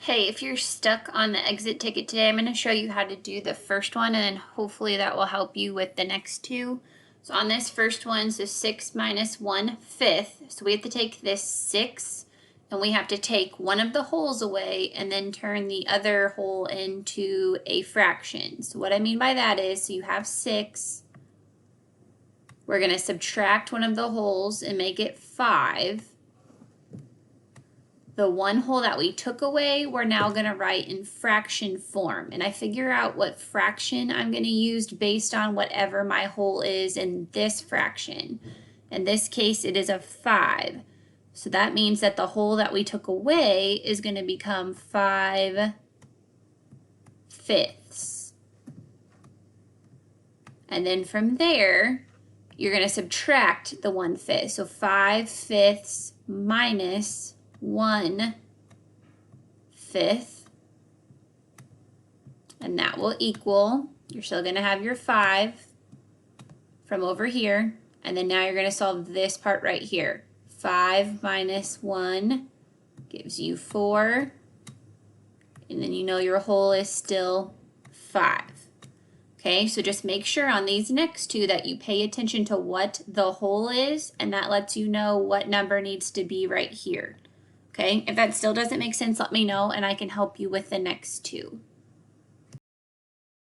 Hey, if you're stuck on the exit ticket today, I'm going to show you how to do the first one, and then hopefully that will help you with the next two. So on this first one, so 6 minus 1/5. So we have to take this 6, and we have to take one of the wholes away and then turn the other whole into a fraction. So what I mean by that is, so you have 6. We're going to subtract one of the wholes and make it 5. The one whole that we took away, we're now going to write in fraction form. And I figure out what fraction I'm going to use based on whatever my whole is in this fraction. In this case, it is a 5. So that means that the whole that we took away is going to become 5/5. And then from there, you're going to subtract the 1/5. So 5/5 minus 1/5, and that will equal, you're still going to have your 5 from over here, and then now you're going to solve this part right here. 5 minus 1 gives you 4, and then you know your whole is still 5. Okay, so just make sure on these next two that you pay attention to what the whole is, and that lets you know what number needs to be right here. Okay, if that still doesn't make sense, let me know and I can help you with the next two.